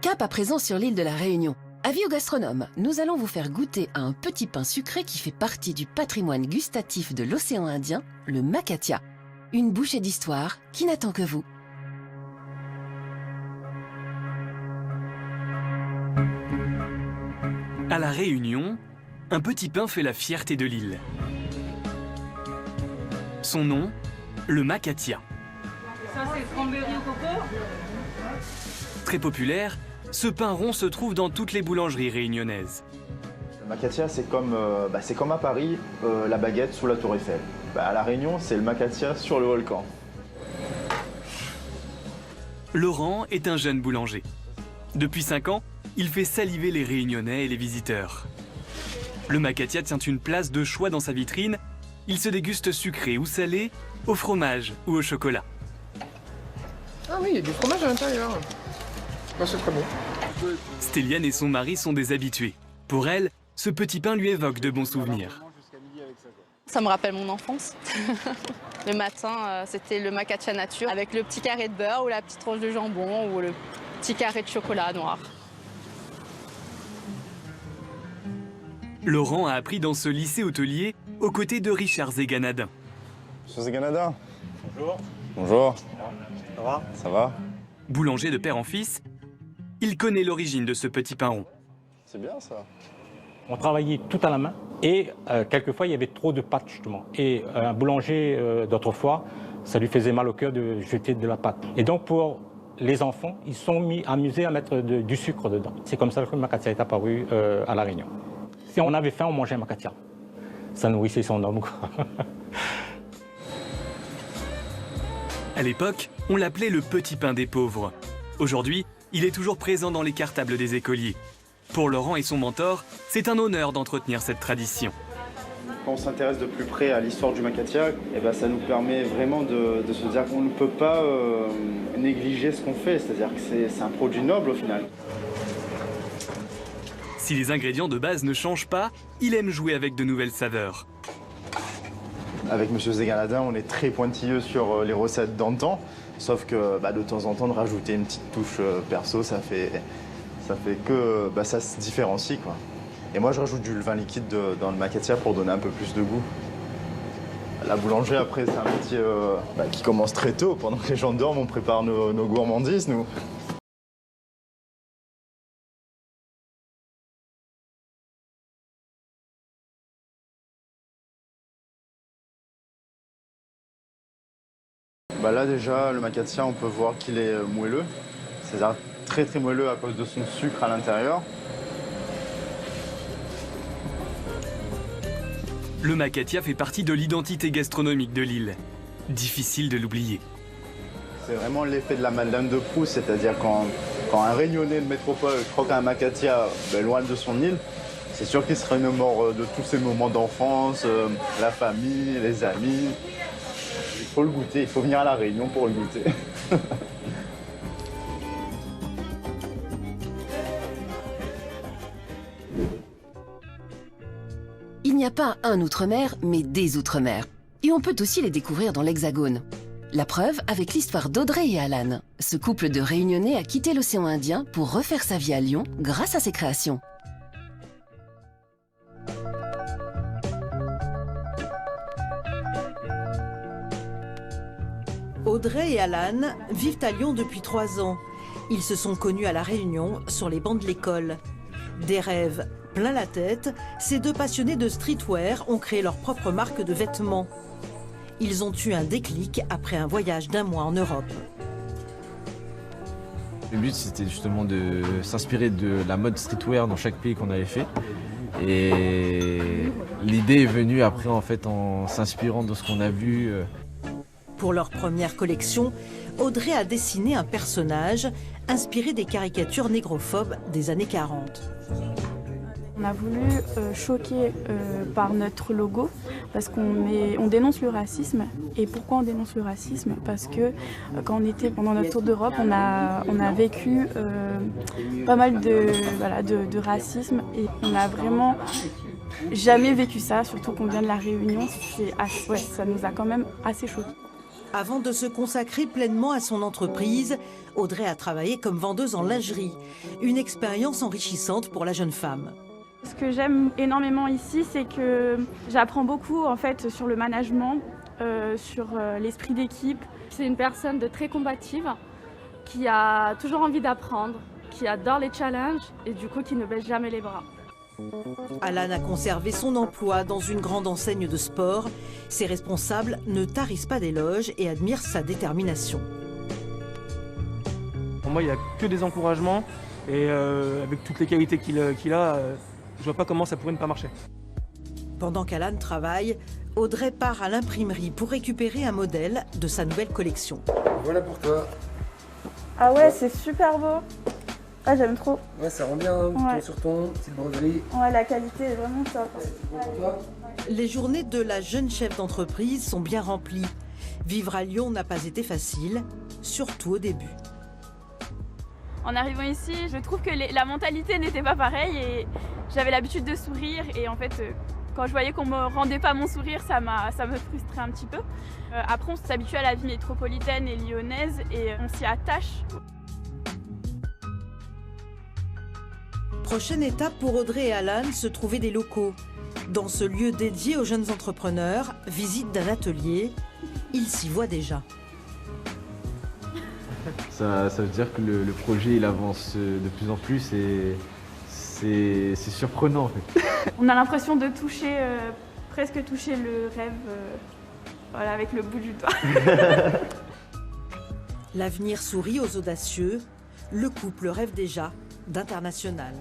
Cap à présent sur l'île de la Réunion. Avis aux gastronomes, nous allons vous faire goûter à un petit pain sucré qui fait partie du patrimoine gustatif de l'océan Indien, le Makatia. Une bouchée d'histoire qui n'attend que vous. À la Réunion, un petit pain fait la fierté de l'île. Son nom, le Makatia. Ça, c'est cranberry au coco. Très populaire, ce pain rond se trouve dans toutes les boulangeries réunionnaises. Le Makatia, c'est comme à Paris, la baguette sous la tour Eiffel. À La Réunion, c'est le Makatia sur le volcan. Laurent est un jeune boulanger. Depuis 5 ans, il fait saliver les Réunionnais et les visiteurs. Le Makatia tient une place de choix dans sa vitrine. Il se déguste sucré ou salé, au fromage ou au chocolat. Ah oui, il y a du fromage à l'intérieur. C'est très bon. Stéliane et son mari sont des habitués. Pour elle, ce petit pain lui évoque de bons souvenirs. Ça me rappelle mon enfance. Le matin, c'était le Makatia nature avec le petit carré de beurre ou la petite tranche de jambon ou le petit carré de chocolat noir. Laurent a appris dans ce lycée hôtelier aux côtés de Richard Zéganadin. Monsieur Zéganadin. Bonjour. Bonjour. Ça va? Ça va? Boulanger de père en fils, il connaît l'origine de ce petit pain rond. C'est bien ça. On travaillait tout à la main et quelquefois il y avait trop de pâte justement. Et un boulanger d'autrefois, ça lui faisait mal au cœur de jeter de la pâte. Et donc pour les enfants, ils sont amusés à mettre du sucre dedans. C'est comme ça que le Makatia est apparu à La Réunion. Si on avait faim, on mangeait un Makatia. Ça nourrissait son homme, quoi. À l'époque, on l'appelait le petit pain des pauvres. Aujourd'hui, il est toujours présent dans les cartables des écoliers. Pour Laurent et son mentor, c'est un honneur d'entretenir cette tradition. Quand on s'intéresse de plus près à l'histoire du Makatia, ça nous permet vraiment de se dire qu'on ne peut pas négliger ce qu'on fait. C'est-à-dire que c'est un produit noble au final. Si les ingrédients de base ne changent pas, il aime jouer avec de nouvelles saveurs. Avec Monsieur Zéganadin, on est très pointilleux sur les recettes d'antan. Sauf que de temps en temps, de rajouter une petite touche perso, ça fait que ça se différencie, quoi. Et moi, je rajoute du levain liquide dans le Makatia pour donner un peu plus de goût. La boulangerie, après, c'est un métier qui commence très tôt. Pendant que les gens dorment, on prépare nos gourmandises, nous. Là déjà, le Makatia, on peut voir qu'il est moelleux, c'est-à-dire très très moelleux à cause de son sucre à l'intérieur. Le Makatia fait partie de l'identité gastronomique de l'île. Difficile de l'oublier. C'est vraiment l'effet de la Madeleine de Proust, c'est-à-dire quand un Réunionnais de métropole croque un Makatia loin de son île, c'est sûr qu'il se remémore de tous ces moments d'enfance, la famille, les amis. Il faut le goûter, il faut venir à La Réunion pour le goûter. Il n'y a pas un outre-mer, mais des outre-mer. Et on peut aussi les découvrir dans l'Hexagone. La preuve avec l'histoire d'Audrey et Alan. Ce couple de Réunionnais a quitté l'océan Indien pour refaire sa vie à Lyon grâce à ses créations. Audrey et Alan vivent à Lyon depuis 3 ans. Ils se sont connus à La Réunion, sur les bancs de l'école. Des rêves plein la tête, ces deux passionnés de streetwear ont créé leur propre marque de vêtements. Ils ont eu un déclic après un voyage d'1 mois en Europe. Le but, c'était justement de s'inspirer de la mode streetwear dans chaque pays qu'on avait fait. Et l'idée est venue après, en fait, en s'inspirant de ce qu'on a vu. Pour leur première collection, Audrey a dessiné un personnage inspiré des caricatures négrophobes des années 40. On a voulu choquer par notre logo parce qu'on dénonce le racisme. Et pourquoi on dénonce le racisme? Parce que quand on était pendant notre tour d'Europe, on a vécu pas mal de racisme et on n'a vraiment jamais vécu ça, surtout qu'on vient de La Réunion. Ça nous a quand même assez choqués. Avant de se consacrer pleinement à son entreprise, Audrey a travaillé comme vendeuse en lingerie. Une expérience enrichissante pour la jeune femme. Ce que j'aime énormément ici, c'est que j'apprends beaucoup en fait sur le management, sur l'esprit d'équipe. C'est une personne de très combative, qui a toujours envie d'apprendre, qui adore les challenges et du coup qui ne baisse jamais les bras. Alan a conservé son emploi dans une grande enseigne de sport. Ses responsables ne tarissent pas d'éloges et admirent sa détermination. Pour moi, il n'y a que des encouragements et avec toutes les qualités qu'il a, je vois pas comment ça pourrait ne pas marcher. Pendant qu'Alan travaille, Audrey part à l'imprimerie pour récupérer un modèle de sa nouvelle collection. Voilà pour toi. Ah ouais, c'est super beau. Ah, j'aime trop. Ouais, ça rend bien, ton sur ton, petite broderie. Ouais, la qualité est vraiment top. Pour toi. Les journées de la jeune chef d'entreprise sont bien remplies. Vivre à Lyon n'a pas été facile, surtout au début. En arrivant ici, je trouve que la mentalité n'était pas pareille et j'avais l'habitude de sourire et en fait, quand je voyais qu'on me rendait pas mon sourire, ça me frustrait un petit peu. Après, on s'habitue à la vie métropolitaine et lyonnaise et on s'y attache. Prochaine étape pour Audrey et Alan, se trouver des locaux. Dans ce lieu dédié aux jeunes entrepreneurs, visite d'un atelier, ils s'y voient déjà. Ça veut dire que le projet il avance de plus en plus et c'est surprenant en fait. On a l'impression de toucher, presque toucher le rêve voilà, avec le bout du doigt. L'avenir sourit aux audacieux, le couple rêve déjà d'international.